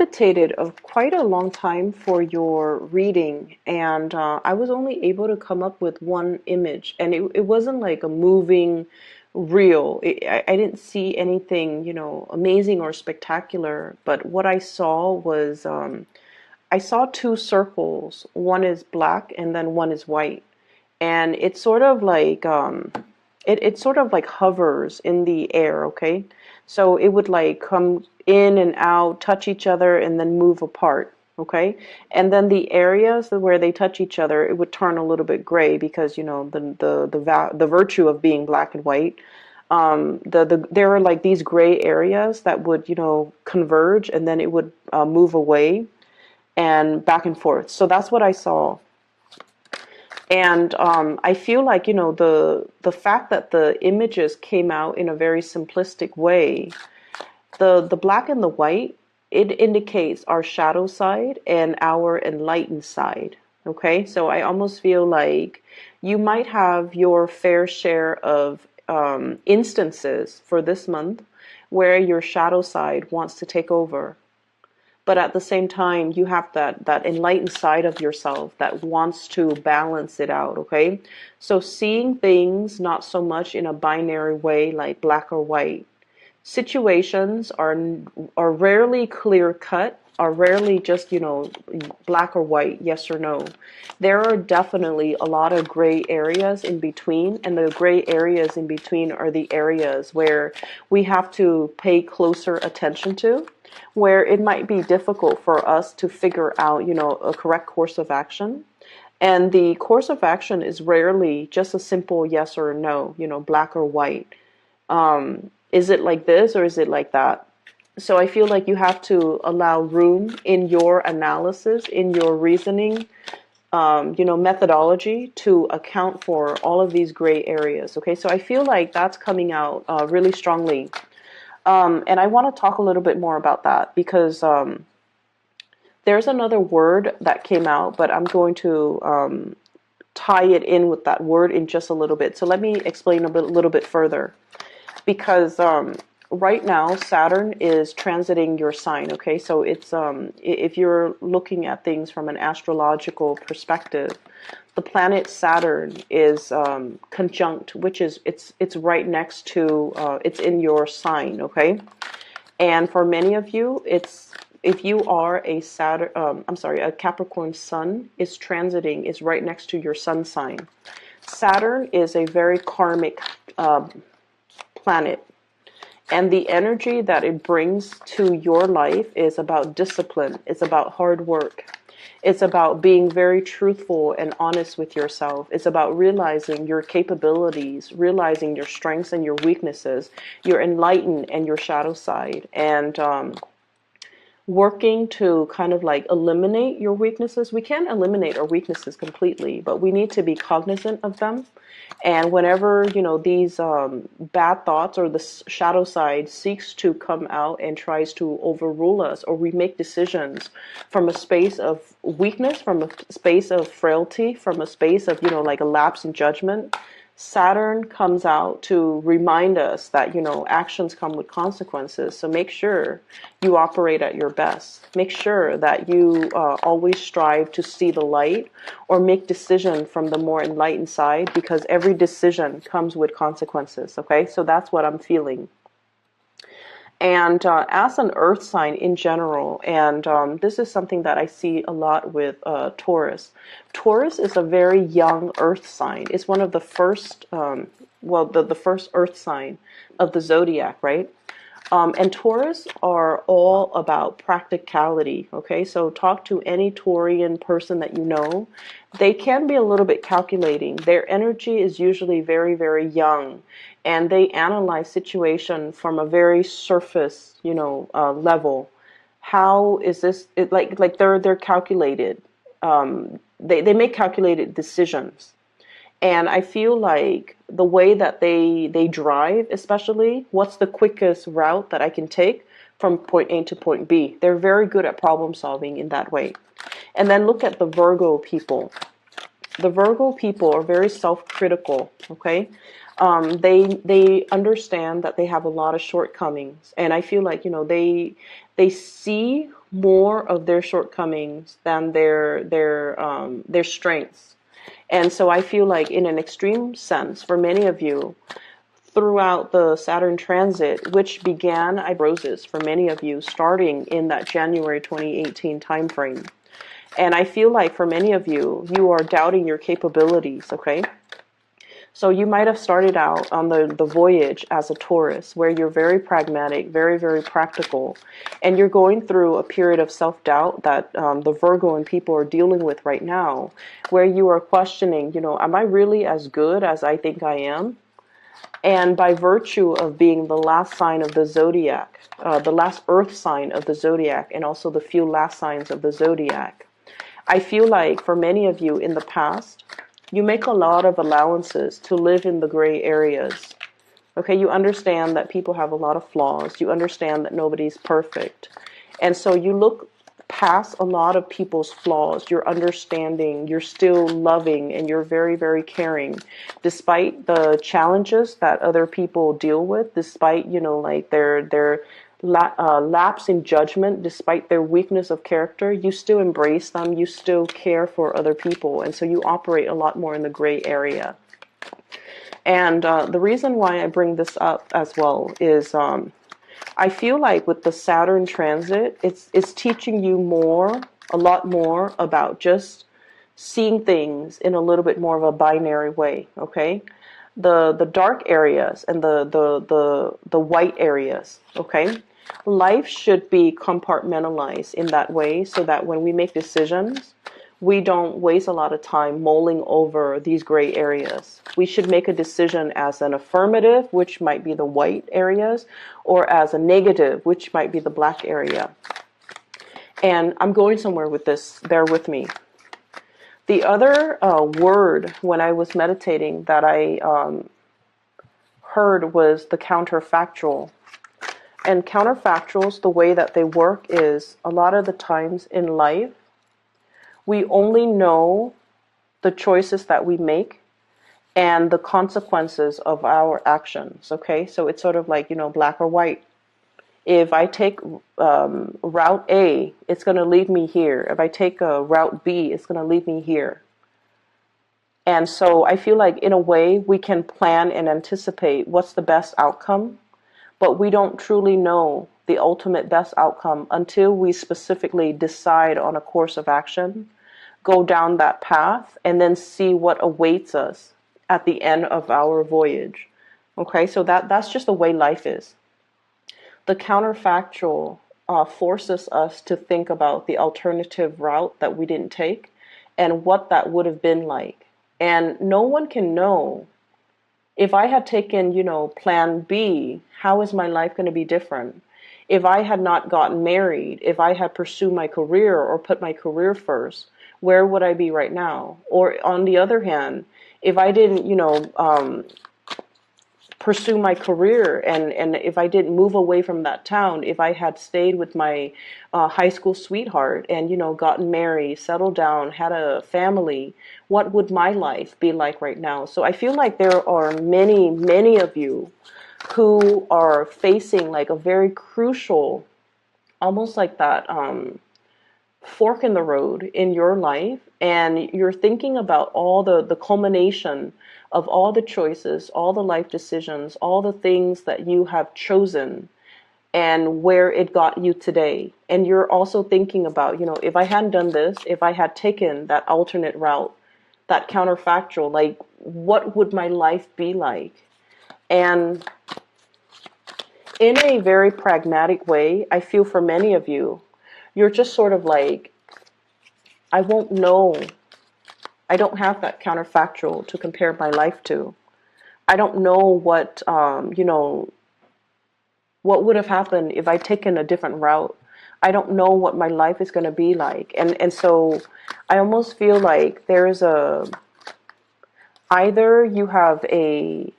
Meditated of quite a long time for your reading, and I was only able to come up with one image, and it wasn't like a moving reel. I didn't see anything, amazing or spectacular, but what I saw was I saw two circles. One is black and then one is white, and it's sort of like it sort of like hovers in the air, okay? So it would like come in and out, touch each other, and then move apart, okay? And then the areas where they touch each other, it would turn a little bit gray because the virtue of being black and white. There are like these gray areas that would converge, and then it would move away and back and forth. So that's what I saw. And I feel like, the fact that the images came out in a very simplistic way, the black and the white, it indicates our shadow side and our enlightened side. Okay, so I almost feel like you might have your fair share of instances for this month where your shadow side wants to take over. But at the same time, you have that enlightened side of yourself that wants to balance it out, okay? So seeing things not so much in a binary way like black or white. Situations are rarely clear cut, are rarely just, black or white, yes or no. There are definitely a lot of gray areas in between, and the gray areas in between are the areas where we have to pay closer attention to, where it might be difficult for us to figure out, a correct course of action. And the course of action is rarely just a simple yes or no, black or white. Is it like this or is it like that? So I feel like you have to allow room in your analysis, in your reasoning, methodology to account for all of these gray areas. Okay, so I feel like that's coming out really strongly. And I want to talk a little bit more about that because there's another word that came out, but I'm going to tie it in with that word in just a little bit. So let me explain little bit further. Because right now Saturn is transiting your sign, okay? So it's if you're looking at things from an astrological perspective, the planet Saturn is conjunct, which is it's right next to it's in your sign, okay? And for many of you, it's if you are a a Capricorn sun is transiting, is right next to your sun sign. Saturn is a very karmic planet, and the energy that it brings to your life is about discipline. It's about hard work. It's about being very truthful and honest with yourself. It's about realizing your capabilities, realizing your strengths and your weaknesses, your enlightened and your shadow side, and working to kind of like eliminate your weaknesses. We can't eliminate our weaknesses completely, but we need to be cognizant of them. And whenever, these bad thoughts or the shadow side seeks to come out and tries to overrule us, or we make decisions from a space of weakness, from a space of frailty, from a space of, like a lapse in judgment, Saturn comes out to remind us that, actions come with consequences. So make sure you operate at your best. Make sure that you always strive to see the light or make decision from the more enlightened side, because every decision comes with consequences. Okay, so that's what I'm feeling. And as an earth sign in general, and this is something that I see a lot with Taurus. Taurus is a very young earth sign. It's one of the first, the first earth sign of the zodiac, right? And Taurus are all about practicality, okay? So talk to any Taurian person that you know. They can be a little bit calculating. Their energy is usually very, very young, and they analyze situation from a very surface, level. How is this? Like they're calculated. They make calculated decisions. And I feel like the way that they drive, especially, what's the quickest route that I can take from point A to point B? They're very good at problem solving in that way. And then look at the Virgo people. The Virgo people are very self-critical, okay? They understand that they have a lot of shortcomings, and I feel like they see more of their shortcomings than their strengths. And so I feel like in an extreme sense, for many of you, throughout the Saturn transit, which began, I roses for many of you, starting in that January 2018 timeframe. And I feel like for many of you, you are doubting your capabilities, okay? So you might have started out on the voyage as a Taurus, where you're very pragmatic, very, very practical, and you're going through a period of self-doubt that the Virgo and people are dealing with right now, where you are questioning, am I really as good as I think I am? And by virtue of being the last sign of the zodiac, the last earth sign of the zodiac, and also the few last signs of the zodiac, I feel like for many of you in the past, you make a lot of allowances to live in the gray areas. Okay, you understand that people have a lot of flaws. You understand that nobody's perfect. And so you look past a lot of people's flaws. You're understanding, you're still loving, and you're very, very caring. Despite the challenges that other people deal with, despite, like their lapse in judgment, despite their weakness of character, you still embrace them, you still care for other people, and so you operate a lot more in the gray area. And the reason why I bring this up as well is I feel like with the Saturn transit, it's teaching you a lot more about just seeing things in a little bit more of a binary way, okay? The dark areas and the white areas, okay? Life should be compartmentalized in that way so that when we make decisions, we don't waste a lot of time mulling over these gray areas. We should make a decision as an affirmative, which might be the white areas, or as a negative, which might be the black area. And I'm going somewhere with this, bear with me. The other word when I was meditating that I heard was the counterfactual. And counterfactuals, the way that they work is a lot of the times in life, we only know the choices that we make and the consequences of our actions, okay? So it's sort of like, black or white. If I take route A, it's going to lead me here. If I take route B, it's going to lead me here. And so I feel like in a way we can plan and anticipate what's the best outcome, but we don't truly know the ultimate best outcome until we specifically decide on a course of action, go down that path, and then see what awaits us at the end of our voyage. Okay, so that's just the way life is. The counterfactual forces us to think about the alternative route that we didn't take and what that would have been like. And no one can know. If I had taken, plan B, how is my life going to be different? If I had not gotten married, if I had pursued my career or put my career first, where would I be right now? Or on the other hand, if I didn't, pursue my career and if I didn't move away from that town, if I had stayed with my high school sweetheart and, gotten married, settled down, had a family, what would my life be like right now? So I feel like there are many, many of you who are facing like a very crucial, almost like that fork in the road in your life, and you're thinking about all the culmination of all the choices, all the life decisions, all the things that you have chosen and where it got you today. And you're also thinking about, if I hadn't done this, if I had taken that alternate route, that counterfactual, like what would my life be like? And in a very pragmatic way, I feel for many of you, you're just sort of like, I won't know. I don't have that counterfactual to compare my life to. I don't know what, what would have happened if I'd taken a different route. I don't know what my life is going to be like. And so I almost feel like there's either you have a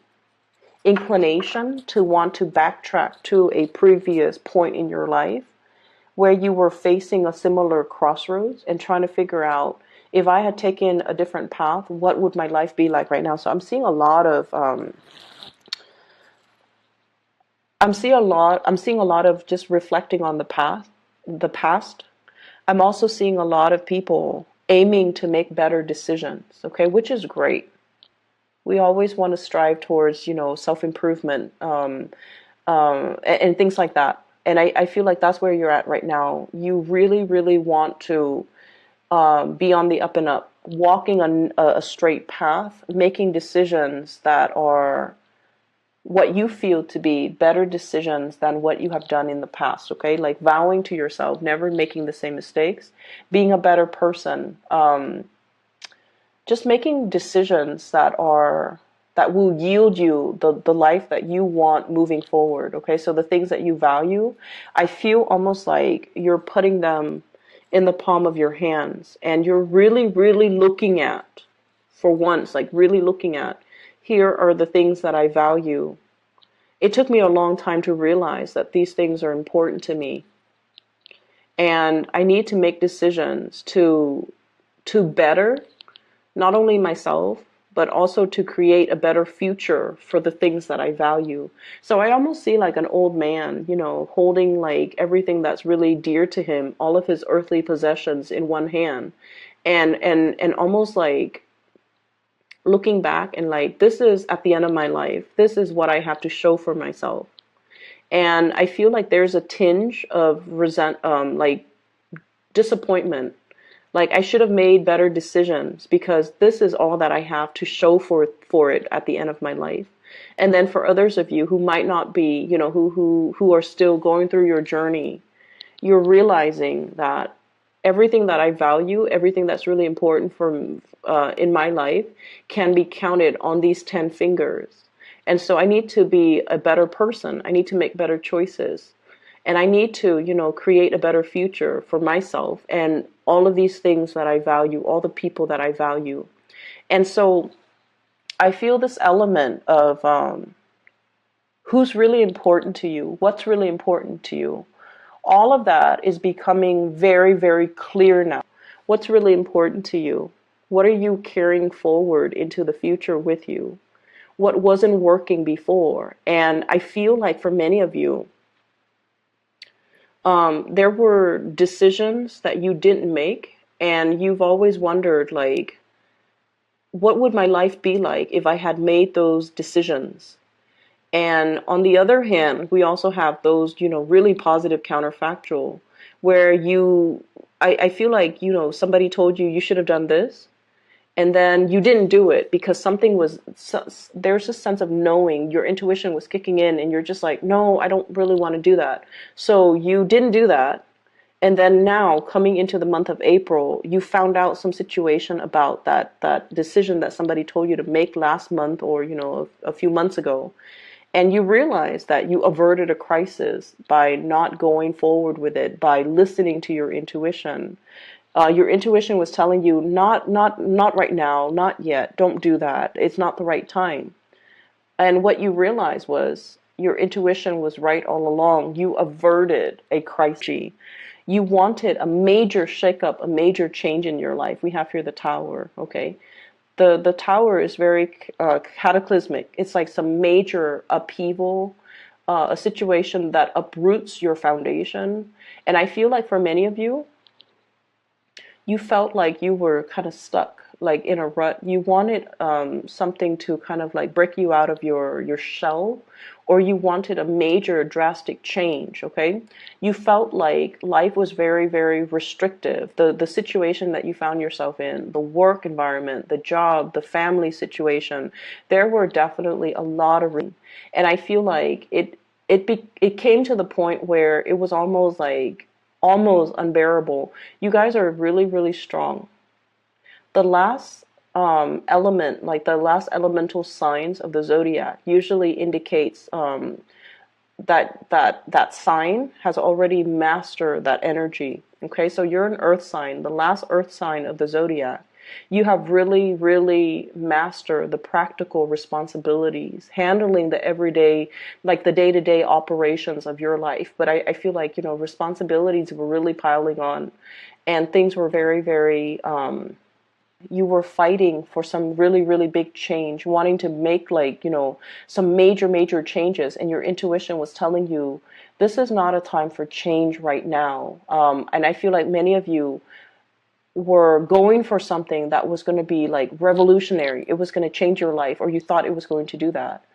inclination to want to backtrack to a previous point in your life where you were facing a similar crossroads and trying to figure out, if I had taken a different path, what would my life be like right now? So I'm seeing a lot of I'm seeing a lot of just reflecting on the past, the past, I'm also seeing a lot of people aiming to make better decisions, okay, which is great. We always want to strive towards, self-improvement, and things like that. And I feel like that's where you're at right now. You really, really want to be on the up and up, walking on a straight path, making decisions that are what you feel to be better decisions than what you have done in the past, okay? Like vowing to yourself, never making the same mistakes, being a better person, just making decisions that will yield you the life that you want moving forward, okay? So the things that you value, I feel almost like you're putting them in the palm of your hands, and you're really, really looking at, for once, like really looking at, here are the things that I value. It took me a long time to realize that these things are important to me, and I need to make decisions to better not only myself, but also to create a better future for the things that I value. So I almost see like an old man, holding like everything that's really dear to him, all of his earthly possessions in one hand, and almost like looking back and like, this is at the end of my life. This is what I have to show for myself. And I feel like there's a tinge of like disappointment. Like I should have made better decisions because this is all that I have to show for it at the end of my life. And then for others of you who might not be, who are still going through your journey, you're realizing that everything that I value, everything that's really important for in my life, can be counted on these 10 fingers. And so I need to be a better person. I need to make better choices. And I need to, create a better future for myself and all of these things that I value, all the people that I value. And so I feel this element of who's really important to you, what's really important to you. All of that is becoming very, very clear now. What's really important to you? What are you carrying forward into the future with you? What wasn't working before? And I feel like for many of you, there were decisions that you didn't make, and you've always wondered, like, what would my life be like if I had made those decisions? And on the other hand, we also have those, really positive counterfactual, where I feel like, somebody told you should have done this, and then you didn't do it because there's a sense of knowing, your intuition was kicking in, and you're just like, no, I don't really want to do that. So you didn't do that. And then now coming into the month of April, you found out some situation about that decision that somebody told you to make last month or, a few months ago. And you realize that you averted a crisis by not going forward with it, by listening to your intuition. Your intuition was telling you, not right now, not yet, don't do that. It's not the right time. And what you realized was your intuition was right all along. You averted a crisis. You wanted a major shakeup, a major change in your life. We have here the Tower, okay? The Tower is very cataclysmic. It's like some major upheaval, a situation that uproots your foundation. And I feel like for many of you, you felt like you were kind of stuck, like in a rut. You wanted something to kind of like break you out of your shell, or you wanted a major drastic change, okay? You felt like life was very, very restrictive. The situation that you found yourself in, the work environment, the job, the family situation, there were definitely a lot of, and I feel like it came to the point where it was almost unbearable. You guys are really, really strong. The last element, like the last elemental signs of the zodiac, usually indicates that sign has already mastered that energy. Okay, so you're an earth sign, the last earth sign of the zodiac. You have really, really mastered the practical responsibilities, handling the everyday, like the day-to-day operations of your life. But I feel like, responsibilities were really piling on, and things were very, very You were fighting for some really, really big change, wanting to make, like, some major, major changes, and your intuition was telling you this is not a time for change right now. And I feel like many of you were going for something that was going to be like revolutionary. It was going to change your life, or you thought it was going to do that.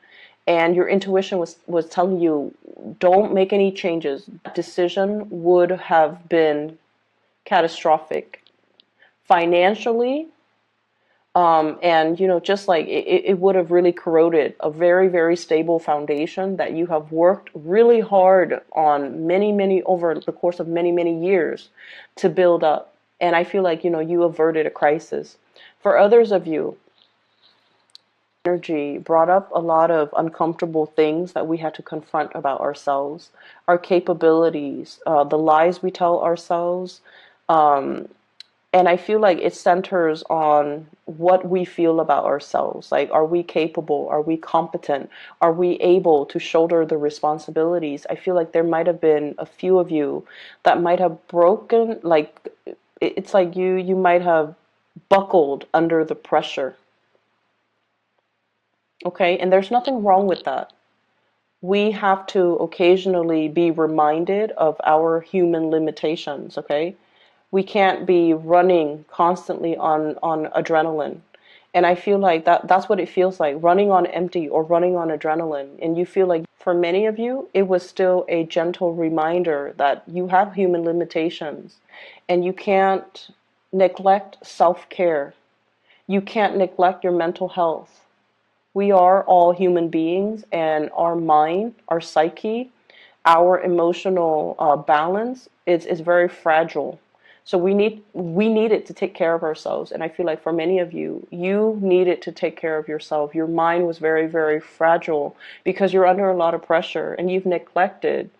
And your intuition was telling you, don't make any changes. That decision would have been catastrophic financially. And just like it would have really corroded a very, very stable foundation that you have worked really hard on many, many, over the course of many, many years to build up. And I feel like, you averted a crisis. For others of you, energy brought up a lot of uncomfortable things that we had to confront about ourselves, our capabilities, the lies we tell ourselves. And I feel like it centers on what we feel about ourselves. Like, are we capable? Are we competent? Are we able to shoulder the responsibilities? I feel like there might have been a few of you that might have broken, like, it's like you might have buckled under the pressure. Okay? And there's nothing wrong with that. We have to occasionally be reminded of our human limitations, okay? We can't be running constantly on adrenaline. And I feel like that's what it feels like, running on empty or running on adrenaline. And you feel like, for many of you, it was still a gentle reminder that you have human limitations and you can't neglect self-care. You can't neglect your mental health. We are all human beings, and our mind, our psyche, our emotional balance is very fragile. So we needed to take care of ourselves. And I feel like for many of you, you needed to take care of yourself. Your mind was very, very fragile because you're under a lot of pressure and you've neglected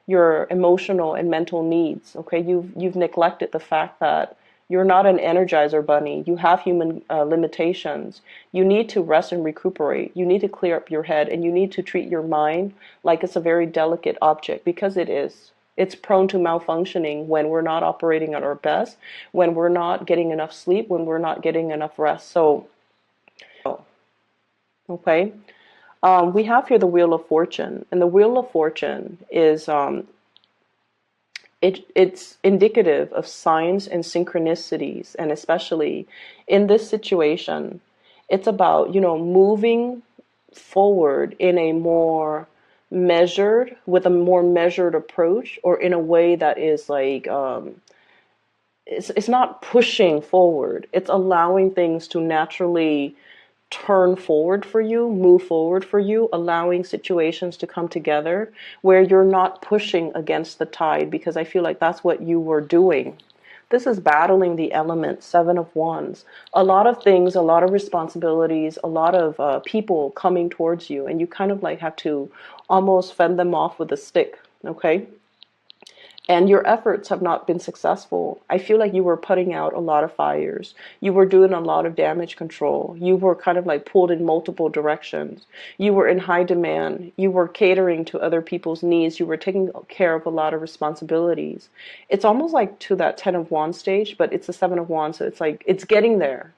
your emotional and mental needs. Okay, you've neglected the fact that you're not an energizer bunny. You have human limitations. You need to rest and recuperate. You need to clear up your head, and you need to treat your mind like it's a very delicate object, because it is. It's prone to malfunctioning when we're not operating at our best, when we're not getting enough sleep, when we're not getting enough rest. So, okay. We have here the Wheel of Fortune, and the Wheel of Fortune is it's indicative of signs and synchronicities, and especially in this situation, it's about, moving forward in a more with a more measured approach, or in a way that is like, it's not pushing forward. It's allowing things to naturally turn forward for you, move forward for you, allowing situations to come together where you're not pushing against the tide, because I feel like that's what you were doing. This is battling the elements, Seven of Wands. A lot of things, a lot of responsibilities, a lot of people coming towards you, and you kind of like have to almost fend them off with a stick, okay? And your efforts have not been successful. I feel like you were putting out a lot of fires. You were doing a lot of damage control. You were kind of like pulled in multiple directions. You were in high demand. You were catering to other people's needs. You were taking care of a lot of responsibilities. It's almost like to that Ten of Wands stage, but it's the Seven of Wands. So it's like, it's getting there.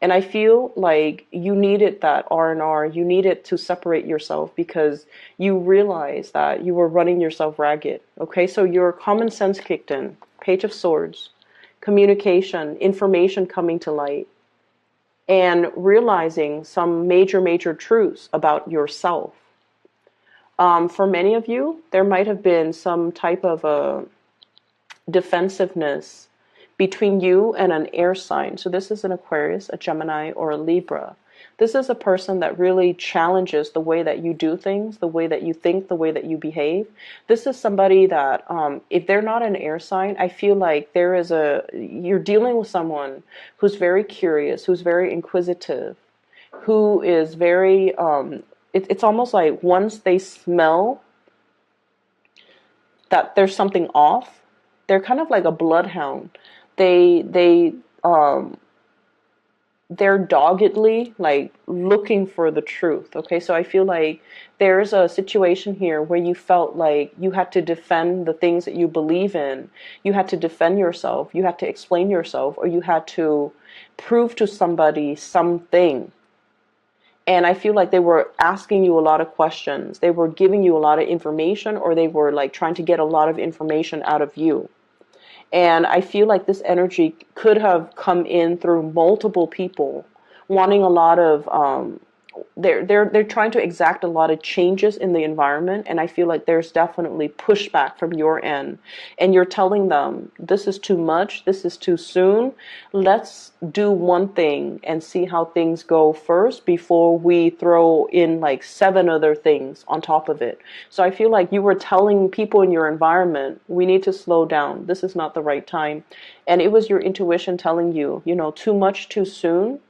And I feel like you needed that R&R. You needed to separate yourself because you realized that you were running yourself ragged. Okay, so your common sense kicked in. Page of Swords, communication, information coming to light, and realizing some major, major truths about yourself. For many of you, there might have been some type of a defensiveness between you and an air sign. So this is an Aquarius, a Gemini, or a Libra. This is a person that really challenges the way that you do things, the way that you think, the way that you behave. This is somebody that, if they're not an air sign, I feel like you're dealing with someone who's very curious, who's very inquisitive, who is very, it's almost like once they smell that there's something off, they're kind of like a bloodhound. They they're doggedly like looking for the truth. Okay, so I feel like there's a situation here where you felt like you had to defend the things that you believe in. You had to defend yourself, you had to explain yourself, or you had to prove to somebody something. And I feel like they were asking you a lot of questions, they were giving you a lot of information, or they were like trying to get a lot of information out of you. And I feel like this energy could have come in through multiple people wanting a lot of they're trying to exact a lot of changes in the environment, and I feel like there's definitely pushback from your end, and you're telling them this is too much, this is too soon. Let's do one thing and see how things go first before we throw in like seven other things on top of it. So I feel like you were telling people in your environment, we need to slow down, this is not the right time. And it was your intuition telling you, too much too soon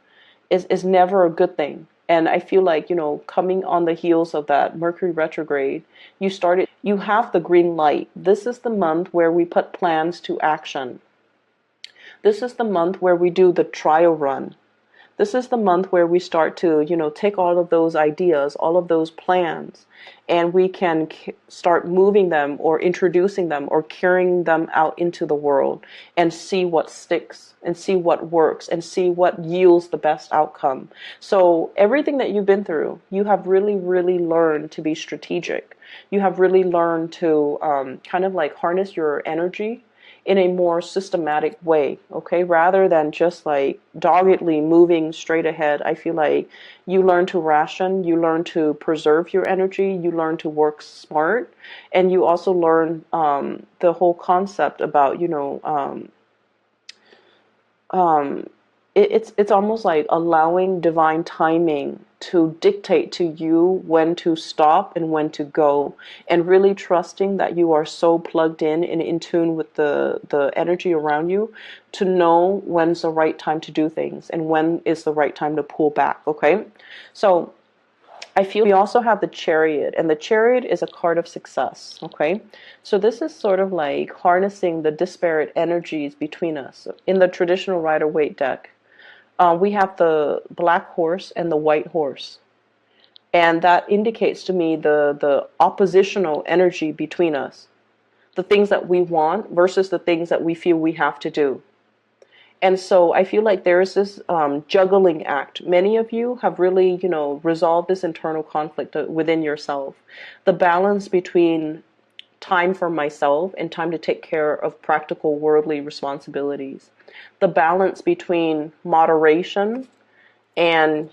is never a good thing. And I feel like, coming on the heels of that Mercury retrograde, you have the green light. This is the month where we put plans to action. This is the month where we do the trial run. This is the month where we start to, take all of those ideas, all of those plans, and we can start moving them or introducing them or carrying them out into the world and see what sticks and see what works and see what yields the best outcome. So everything that you've been through, you have really, really learned to be strategic. You have really learned to kind of like harness your energy in a more systematic way, okay? Rather than just like doggedly moving straight ahead, I feel like you learn to ration, you learn to preserve your energy, you learn to work smart, and you also learn the whole concept about, it's almost like allowing divine timing to dictate to you when to stop and when to go, and really trusting that you are so plugged in and in tune with the energy around you to know when's the right time to do things and when is the right time to pull back, okay? So I feel we also have the Chariot, and the Chariot is a card of success, okay? So this is sort of like harnessing the disparate energies between us. In the traditional Rider-Waite deck, we have the black horse and the white horse. And that indicates to me the oppositional energy between us. The things that we want versus the things that we feel we have to do. And so I feel like there is this juggling act. Many of you have really, resolved this internal conflict within yourself. The balance between time for myself and time to take care of practical worldly responsibilities. The balance between moderation and,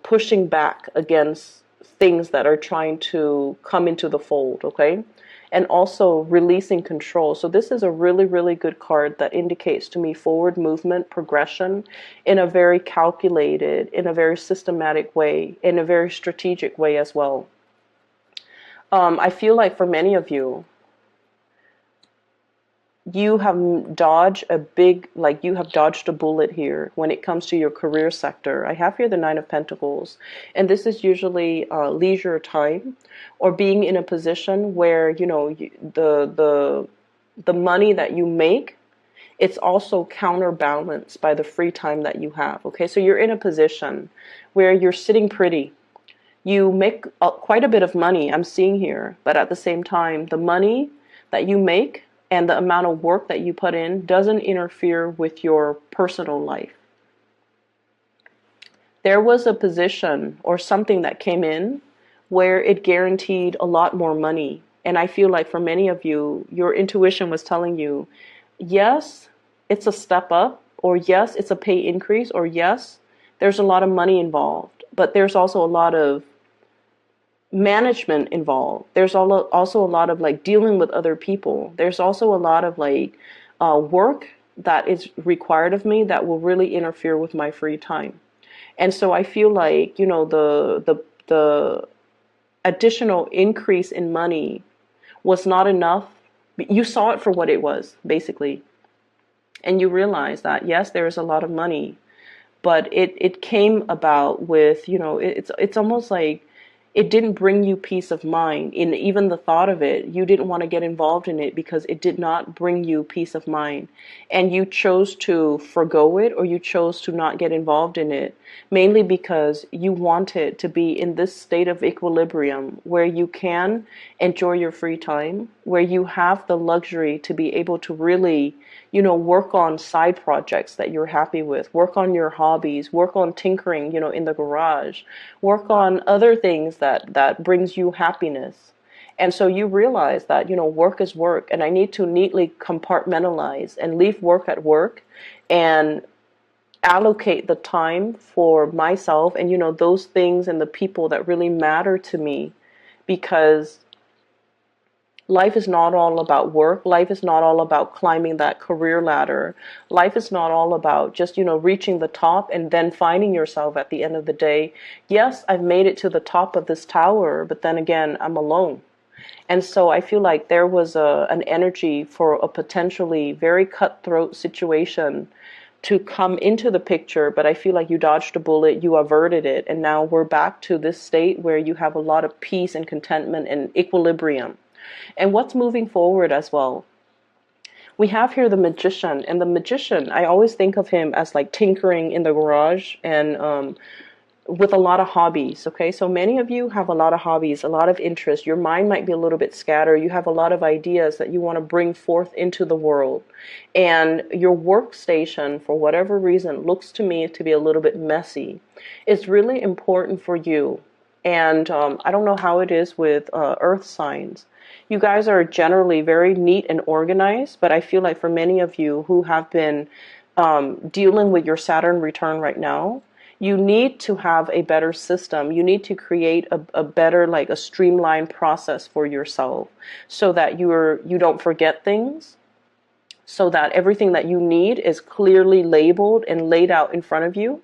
pushing back against things that are trying to come into the fold, okay? And also releasing control. So this is a really, really good card that indicates to me forward movement, progression in a very calculated, in a very systematic way, in a very strategic way as well. I feel like for many of you, you have dodged a bullet here when it comes to your career sector. I have here the Nine of Pentacles, and this is usually leisure time, or being in a position where, the money that you make, it's also counterbalanced by the free time that you have. Okay, so you're in a position where you're sitting pretty. You make quite a bit of money, I'm seeing here, but at the same time, the money that you make and the amount of work that you put in doesn't interfere with your personal life. There was a position or something that came in where it guaranteed a lot more money. And I feel like for many of you, your intuition was telling you, yes, it's a step up, or yes, it's a pay increase, or yes, there's a lot of money involved, but there's also a lot of management involved. There's also a lot of like dealing with other people. There's also a lot of like work that is required of me that will really interfere with my free time. And so I feel like, the additional increase in money was not enough. You saw it for what it was, basically. And you realize that, yes, there is a lot of money, but it came about with, it's almost like it didn't bring you peace of mind. In even the thought of it, you didn't want to get involved in it because it did not bring you peace of mind. And you chose to forgo it, or you chose to not get involved in it, mainly because you wanted to be in this state of equilibrium where you can enjoy your free time, where you have the luxury to be able to really, work on side projects that you're happy with, work on your hobbies, work on tinkering, in the garage, work on other things that brings you happiness. And so you realize that, work is work, and I need to neatly compartmentalize and leave work at work and allocate the time for myself and, those things and the people that really matter to me, because life is not all about work. Life is not all about climbing that career ladder. Life is not all about just, reaching the top and then finding yourself at the end of the day. Yes, I've made it to the top of this tower, but then again, I'm alone. And so I feel like there was an energy for a potentially very cutthroat situation to come into the picture, but I feel like you dodged a bullet, you averted it, and now we're back to this state where you have a lot of peace and contentment and equilibrium. And what's moving forward as well? We have here the magician, and the magician, I always think of him as like tinkering in the garage and with a lot of hobbies. Okay, so many of you have a lot of hobbies, a lot of interests. Your mind might be a little bit scattered. You have a lot of ideas that you want to bring forth into the world, and your workstation, for whatever reason, looks to me to be a little bit messy. It's really important for you, and I don't know how it is with earth signs. You guys are generally very neat and organized, but I feel like for many of you who have been dealing with your Saturn return right now, you need to have a better system. You need to create a better, like a streamlined process for yourself, so that you don't forget things, so that everything that you need is clearly labeled and laid out in front of you,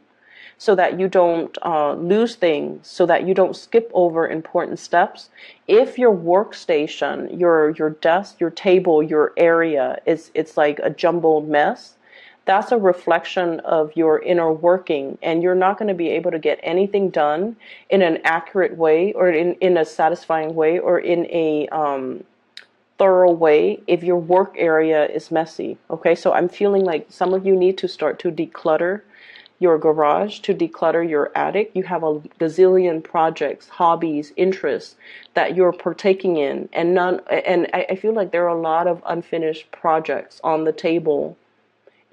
so that you don't lose things, so that you don't skip over important steps. If your workstation, your desk, your table, your area it's like a jumbled mess, that's a reflection of your inner working, and you're not going to be able to get anything done in an accurate way, or in a satisfying way, or in a thorough way if your work area is messy. Okay, so I'm feeling like some of you need to start to declutter your garage, to declutter your attic. You have a gazillion projects, hobbies, interests that you're partaking in, and I feel like there are a lot of unfinished projects on the table.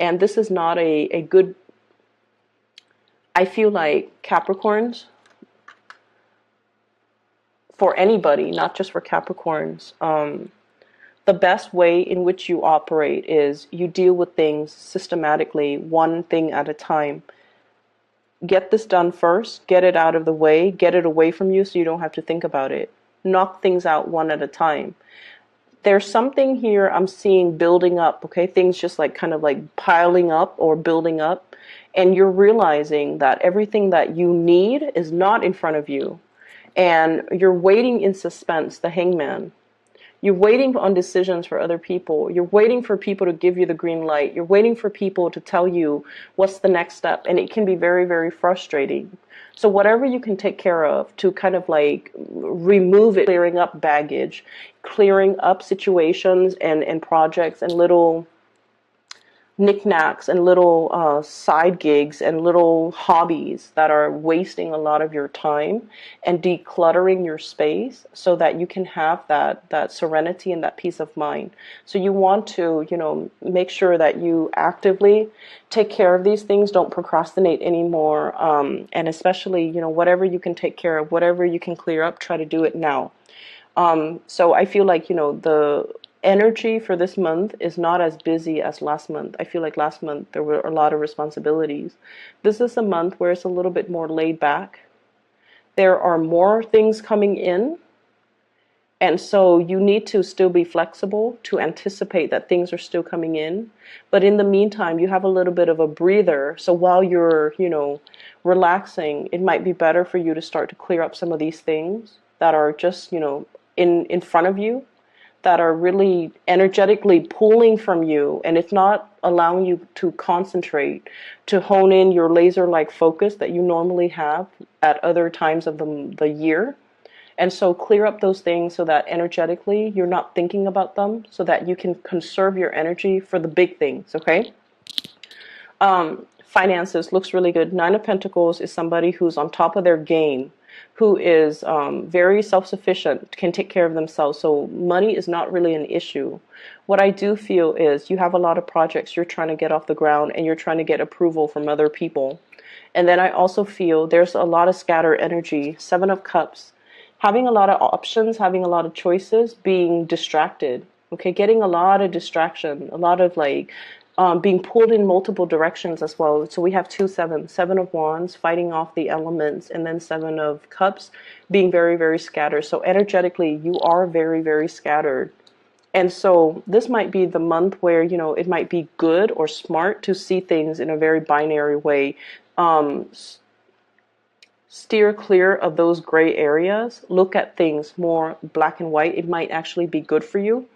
And this is not a good, I feel like Capricorns, for anybody, not just for Capricorns, the best way in which you operate is you deal with things systematically, one thing at a time. Get this done first, get it out of the way, get it away from you so you don't have to think about it. Knock things out one at a time. There's something here I'm seeing building up, okay? Things just like kind of like piling up or building up. And you're realizing that everything that you need is not in front of you. And you're waiting in suspense, the hangman. You're waiting on decisions for other people. You're waiting for people to give you the green light. You're waiting for people to tell you what's the next step. And it can be very, very frustrating. So whatever you can take care of to kind of like remove it, clearing up baggage, clearing up situations and projects and little knickknacks and little side gigs and little hobbies that are wasting a lot of your time, and decluttering your space so that you can have that serenity and that peace of mind. So you want to, make sure that you actively take care of these things. Don't procrastinate anymore. And especially, whatever you can take care of, whatever you can clear up, try to do it now. So I feel like, the energy for this month is not as busy as last month. I feel like last month there were a lot of responsibilities. This is a month where it's a little bit more laid back. There are more things coming in, and so you need to still be flexible to anticipate that things are still coming in. But in the meantime, you have a little bit of a breather. So while you're, relaxing, it might be better for you to start to clear up some of these things that are just, in front of you, that are really energetically pulling from you, and it's not allowing you to concentrate, to hone in your laser-like focus that you normally have at other times of the year. And so clear up those things so that energetically you're not thinking about them, so that you can conserve your energy for the big things, okay? Finances looks really good. Nine of Pentacles is somebody who's on top of their game, who is very self-sufficient, can take care of themselves. So money is not really an issue. What I do feel is you have a lot of projects you're trying to get off the ground, and you're trying to get approval from other people. And then I also feel there's a lot of scattered energy. Seven of Cups, having a lot of options, having a lot of choices, being distracted. Okay, getting a lot of distraction, a lot of like being pulled in multiple directions as well. So we have two sevens, Seven of Wands, fighting off the elements, and then Seven of Cups, being very, very scattered. So energetically, you are very, very scattered. And so this might be the month where, you know, it might be good or smart to see things in a very binary way. Um, Steer clear of those gray areas. Look at things more black and white. It might actually be good for you.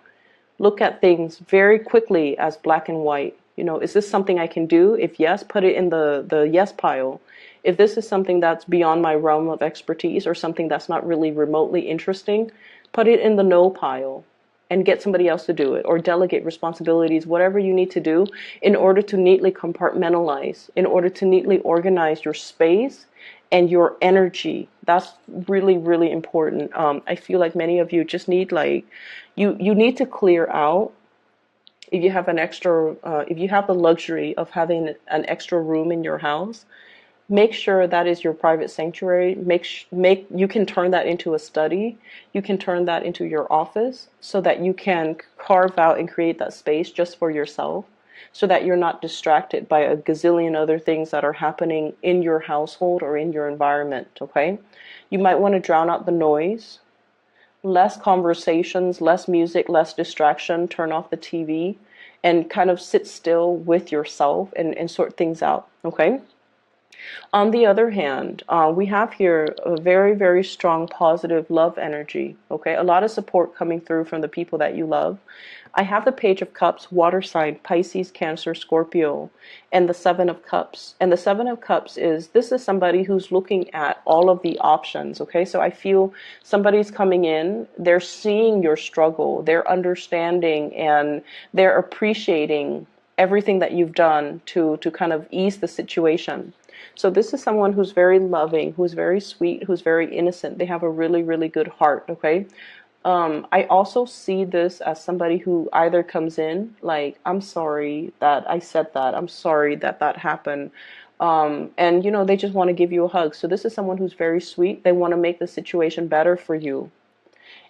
Look at things very quickly as black and white. You know, is this something I can do? If yes, put it in the yes pile. If this is something that's beyond my realm of expertise, or something that's not really remotely interesting, put it in the no pile and get somebody else to do it, or delegate responsibilities, whatever you need to do in order to neatly compartmentalize, in order to neatly organize your space and your energy. That's really, really important. I feel like many of you just need like, you need to clear out. If you have an extra, if you have the luxury of having an extra room in your house, make sure that is your private sanctuary. Make you can turn that into a study. You can turn that into your office, so that you can carve out and create that space just for yourself, so that you're not distracted by a gazillion other things that are happening in your household or in your environment, okay? You might want to drown out the noise. Less conversations, less music, less distraction. Turn off the TV and kind of sit still with yourself and sort things out, okay? On the other hand, we have here a very, very strong positive love energy, okay? A lot of support coming through from the people that you love. I have the Page of Cups, water sign, Pisces, Cancer, Scorpio, and the Seven of Cups. And the Seven of Cups this is somebody who's looking at all of the options, okay? So I feel somebody's coming in, they're seeing your struggle, they're understanding, and they're appreciating everything that you've done to kind of ease the situation. So this is someone who's very loving, who's very sweet, who's very innocent. They have a really, really good heart, okay? I also see this as somebody who either comes in like, I'm sorry that I said that. I'm sorry that that happened. And, you know, they just want to give you a hug. So this is someone who's very sweet. They want to make the situation better for you.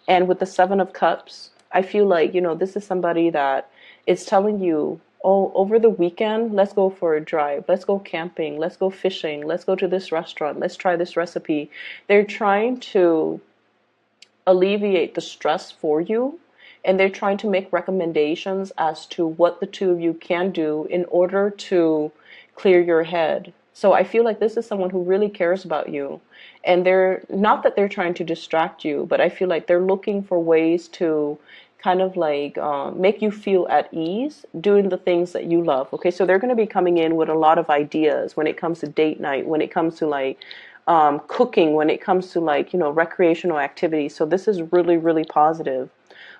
And with the Seven of Cups, I feel like, you know, this is somebody that is telling you, oh, over the weekend, let's go for a drive. Let's go camping. Let's go fishing. Let's go to this restaurant. Let's try this recipe. They're trying to alleviate the stress for you, and they're trying to make recommendations as to what the two of you can do in order to clear your head. So I feel like this is someone who really cares about you, and they're not that they're trying to distract you, but I feel like they're looking for ways to kind of like make you feel at ease doing the things that you love. Okay, so they're going to be coming in with a lot of ideas when it comes to date night, when it comes to like cooking, when it comes to like, you know, recreational activities. So this is really, really positive.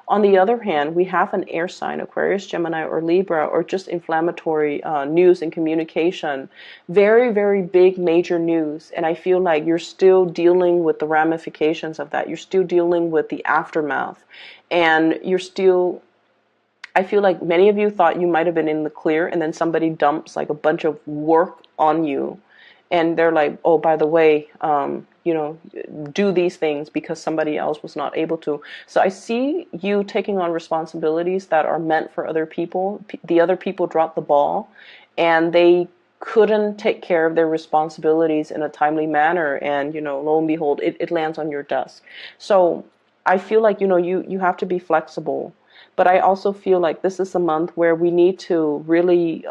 On the other hand, we have an air sign, Aquarius, Gemini, or Libra, or just inflammatory news and communication. Very, very big, major news. And I feel like you're still dealing with the ramifications of that. You're still dealing with the aftermath. And you're still, I feel like many of you thought you might have been in the clear, and then somebody dumps like a bunch of work on you. And they're like, oh, by the way, you know, do these things because somebody else was not able to. So I see you taking on responsibilities that are meant for other people. The other people dropped the ball, and they couldn't take care of their responsibilities in a timely manner. And, you know, lo and behold, it lands on your desk. So I feel like, you know, you have to be flexible. But I also feel like this is a month where we need to really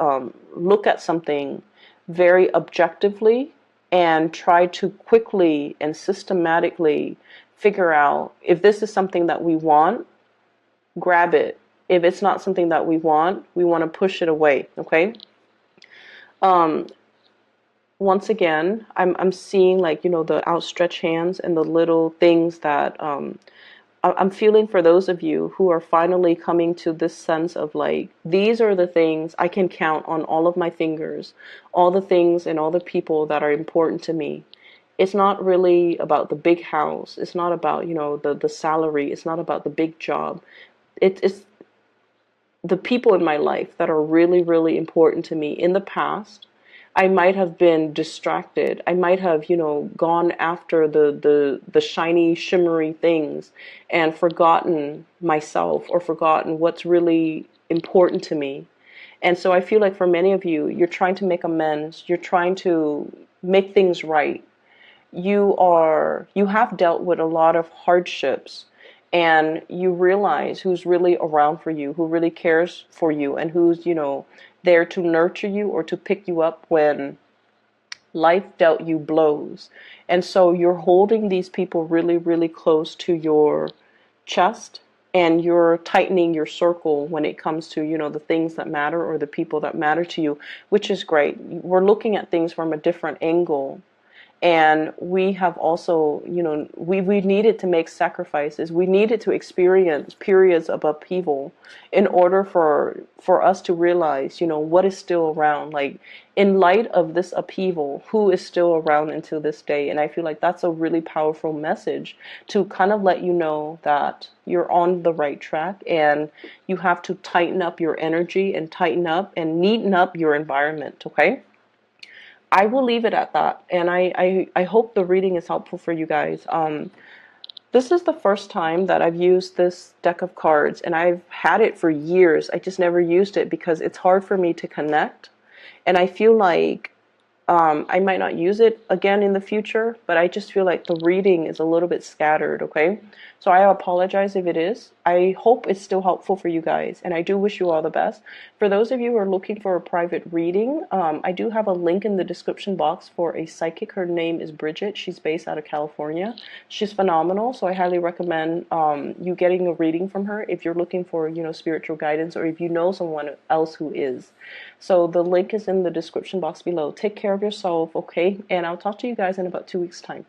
look at something very objectively and try to quickly and systematically figure out if this is something that we want, grab it. If it's not something that we want to push it away, okay? once again, I'm seeing like, the outstretched hands and the little things that I'm feeling for those of you who are finally coming to this sense of like, these are the things I can count on all of my fingers, all the things and all the people that are important to me. It's not really about the big house. It's not about, the salary. It's not about the big job. It's the people in my life that are really, really important to me. In the past, I might have been distracted. I might have, gone after the shiny, shimmery things and forgotten myself or forgotten what's really important to me. And so I feel like for many of you, you're trying to make amends. You're trying to make things right. You have dealt with a lot of hardships, and you realize who's really around for you, who really cares for you, and who's, there to nurture you or to pick you up when life dealt you blows. And so you're holding these people really, really close to your chest, and you're tightening your circle when it comes to, the things that matter or the people that matter to you, which is great. We're looking at things from a different angle. And we have also, we needed to make sacrifices. We needed to experience periods of upheaval in order for us to realize, what is still around. Like, in light of this upheaval, who is still around until this day? And I feel like that's a really powerful message to kind of let you know that you're on the right track, and you have to tighten up your energy and tighten up and neaten up your environment, okay? I will leave it at that, and I hope the reading is helpful for you guys. This is the first time that I've used this deck of cards, and I've had it for years. I just never used it because it's hard for me to connect, and I feel like I might not use it again in the future, but I just feel like the reading is a little bit scattered, okay? So I apologize if it is. I hope it's still helpful for you guys, and I do wish you all the best. For those of you who are looking for a private reading, I do have a link in the description box for a psychic. Her name is Bridget. She's based out of California. She's phenomenal, so I highly recommend you getting a reading from her if you're looking for, spiritual guidance, or if you know someone else who is. So the link is in the description box below. Take care of yourself, okay? And I'll talk to you guys in about 2 weeks' time.